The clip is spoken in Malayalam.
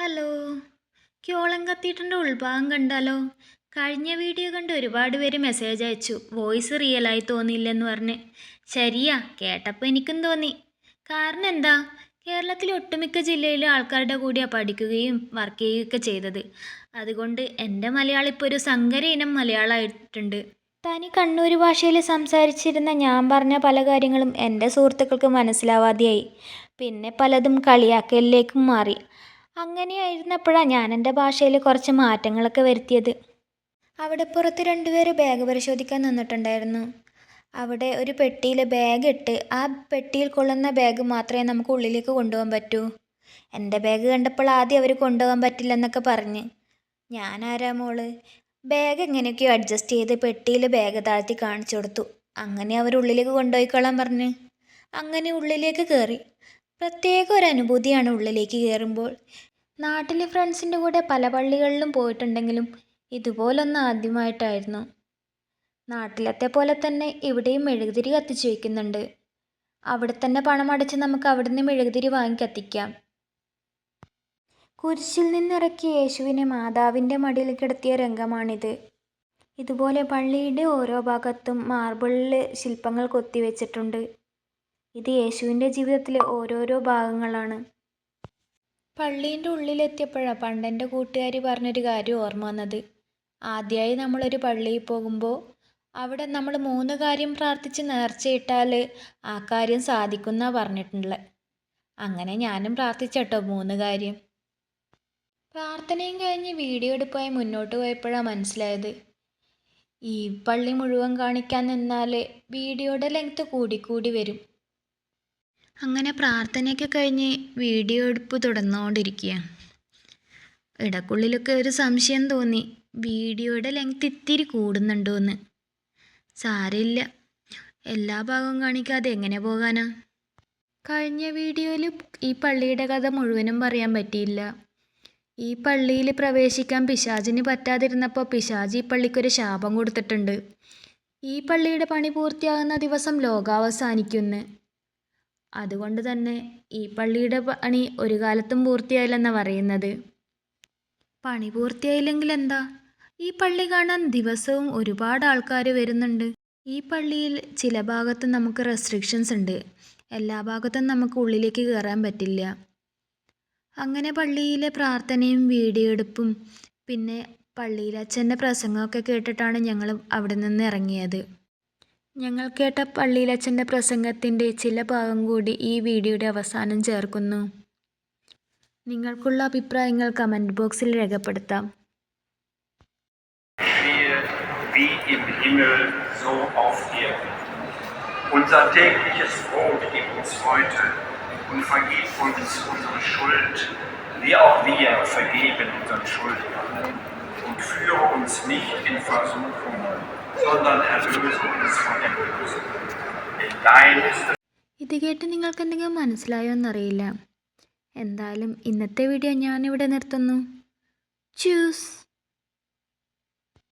ഹലോ. ക്യോളം കത്തീഡ്രലിൻ്റെ ഉൾഭാഗം കണ്ടാലോ? കഴിഞ്ഞ വീഡിയോ കണ്ട് ഒരുപാട് പേര് മെസ്സേജ് അയച്ചു, വോയിസ് റിയലായി തോന്നിയില്ലെന്ന് പറഞ്ഞ്. ശരിയാ, കേട്ടപ്പോൾ എനിക്കും തോന്നി. കാരണം എന്താ? കേരളത്തിലെ ഒട്ടുമിക്ക ജില്ലയിലും ആൾക്കാരുടെ കൂടിയാണ് പഠിക്കുകയും വർക്ക് ചെയ്യുകയൊക്കെ ചെയ്തത്. അതുകൊണ്ട് എൻ്റെ മലയാളം ഇപ്പോൾ ഒരു സങ്കര ഇനം മലയാളമായിട്ടുണ്ട്. തനി കണ്ണൂർ ഭാഷയിൽ സംസാരിച്ചിരുന്ന ഞാൻ പറഞ്ഞ പല കാര്യങ്ങളും എൻ്റെ സുഹൃത്തുക്കൾക്ക് മനസ്സിലാവാതെയായി. പിന്നെ പലതും കളിയാക്കലിലേക്കും മാറി. അങ്ങനെയായിരുന്നപ്പോഴാണ് ഞാൻ എൻ്റെ ഭാഷയിൽ കുറച്ച് മാറ്റങ്ങളൊക്കെ വരുത്തിയത്. അവിടെ പുറത്ത് രണ്ടുപേർ ബാഗ് പരിശോധിക്കാൻ നിന്നിട്ടുണ്ടായിരുന്നു. അവിടെ ഒരു പെട്ടിയിൽ ബാഗ് ഇട്ട് ആ പെട്ടിയിൽ കൊള്ളുന്ന ബാഗ് മാത്രമേ നമുക്ക് ഉള്ളിലേക്ക് കൊണ്ടുപോകാൻ പറ്റൂ. എൻ്റെ ബാഗ് കണ്ടപ്പോൾ ആദ്യം അവർ കൊണ്ടുപോകാൻ പറ്റില്ലെന്നൊക്കെ പറഞ്ഞ്. ഞാനാരാ മോള്, ബാഗ് എങ്ങനെയൊക്കെയോ അഡ്ജസ്റ്റ് ചെയ്ത് പെട്ടിയിൽ ബാഗ് താഴ്ത്തി കാണിച്ചു കൊടുത്തു. അങ്ങനെ അവർ ഉള്ളിലേക്ക് കൊണ്ടുപോയിക്കോളാൻ പറഞ്ഞ്. അങ്ങനെ ഉള്ളിലേക്ക് കയറി. പ്രത്യേക ഒരു അനുഭൂതിയാണ് ഉള്ളിലേക്ക് കയറുമ്പോൾ. നാട്ടിലെ ഫ്രണ്ട്സിൻ്റെ കൂടെ പല പള്ളികളിലും പോയിട്ടുണ്ടെങ്കിലും ഇതുപോലൊന്നും ആദ്യമായിട്ടായിരുന്നു. നാട്ടിലത്തെ പോലെ തന്നെ ഇവിടെയും മെഴുകുതിരി കത്തിച്ചു വയ്ക്കുന്നുണ്ട്. അവിടെ തന്നെ പണം അടച്ച് നമുക്ക് അവിടെ നിന്ന് മെഴുകുതിരി വാങ്ങി കത്തിക്കാം. കുരിശിൽ നിന്നിറക്കി യേശുവിനെ മാതാവിൻ്റെ മടിയിൽ കിടത്തിയ രംഗമാണിത്. ഇതുപോലെ പള്ളിയുടെ ഓരോ ഭാഗത്തും മാർബിളിൽ ശില്പങ്ങൾ കൊത്തിവെച്ചിട്ടുണ്ട്. ഇത് യേശുവിൻ്റെ ജീവിതത്തിലെ ഓരോരോ ഭാഗങ്ങളാണ്. പള്ളീൻ്റെ ഉള്ളിലെത്തിയപ്പോഴാണ് പണ്ടെൻ്റെ കൂട്ടുകാർ പറഞ്ഞൊരു കാര്യം ഓർമ്മ വന്നത്. ആദ്യമായി നമ്മളൊരു പള്ളിയിൽ പോകുമ്പോൾ അവിടെ നമ്മൾ 3 കാര്യം പ്രാർത്ഥിച്ച് നേർച്ചയിട്ടാൽ ആ കാര്യം സാധിക്കുമെന്നാണ് പറഞ്ഞിട്ടുള്ളത്. അങ്ങനെ ഞാനും പ്രാർത്ഥിച്ചട്ടോ 3 കാര്യം. പ്രാർത്ഥനയും കഴിഞ്ഞ് വീഡിയോ എടുപ്പായി മുന്നോട്ട് പോയപ്പോഴാണ് മനസ്സിലായത്, ഈ പള്ളി മുഴുവൻ കാണിക്കാൻ നിന്നാൽ വീഡിയോയുടെ ലെങ്ത്ത് കൂടിക്കൂടി വരും. അങ്ങനെ പ്രാർത്ഥനയൊക്കെ കഴിഞ്ഞ് വീഡിയോ എടുപ്പ് തുടർന്നുകൊണ്ടിരിക്കുകയാണ്. ഇടക്കുള്ളിലൊക്കെ ഒരു സംശയം തോന്നി, വീഡിയോയുടെ ലെങ്ത്ത് ഇത്തിരി കൂടുന്നുണ്ടോയെന്ന്. സാരമില്ല, എല്ലാ ഭാഗവും കാണിക്കാതെ എങ്ങനെ പോകാനാ. കഴിഞ്ഞ വീഡിയോയിൽ ഈ പള്ളിയുടെ കഥ മുഴുവനും പറയാൻ പറ്റിയില്ല. ഈ പള്ളിയിൽ പ്രവേശിക്കാൻ പിശാചിന് പറ്റാതിരുന്നപ്പോൾ പിശാച് ഈ പള്ളിക്കൊരു ശാപം കൊടുത്തിട്ടുണ്ട്. ഈ പള്ളിയുടെ പണി പൂർത്തിയാകുന്ന ദിവസം ലോകാവസാനിക്കുമെന്ന്. അതുകൊണ്ട് തന്നെ ഈ പള്ളിയുടെ പണി ഒരു കാലത്തും പൂർത്തിയായില്ലെന്നാണ് പറയുന്നത്. പണി പൂർത്തിയായില്ലെങ്കിൽ എന്താ, ഈ പള്ളി കാണാൻ ദിവസവും ഒരുപാട് ആൾക്കാർ വരുന്നുണ്ട്. ഈ പള്ളിയിൽ ചില ഭാഗത്ത് നമുക്ക് റെസ്ട്രിക്ഷൻസ് ഉണ്ട്. എല്ലാ ഭാഗത്തും നമുക്ക് ഉള്ളിലേക്ക് കയറാൻ പറ്റില്ല. അങ്ങനെ പള്ളിയിലെ പ്രാർത്ഥനയും വീഡിയോ എടുപ്പും പിന്നെ പള്ളിയിലെ അച്ഛൻ്റെ പ്രസംഗമൊക്കെ കേട്ടിട്ടാണ് ഞങ്ങൾ അവിടെ നിന്ന് ഇറങ്ങിയത്. ഞങ്ങൾ കേട്ട പള്ളിയിലച്ഛൻ്റെ പ്രസംഗത്തിൻ്റെ ചില ഭാഗം കൂടി ഈ വീഡിയോയുടെ അവസാനം ചേർക്കുന്നു. നിങ്ങൾക്കുള്ള അഭിപ്രായങ്ങൾ കമൻറ്റ് ബോക്സിൽ രേഖപ്പെടുത്താം. Wie im Himmel, so auf Erden. Unser tägliches Brot gib uns heute und vergib uns unsere Schuld, wie auch wir vergeben unseren Schuldnern. Und führe uns nicht in Versuchung, sondern erlöse uns von dem Bösen. Denn dein ist das. ഇത് കേട്ട് നിങ്ങൾക്ക് എന്തെങ്കിലും മനസ്സിലായോ എന്നറിയില്ല. എന്തായാലും ഇന്നത്തെ വീഡിയോ ഞാനിവിടെ നിർത്തുന്നു. ചൂസ്.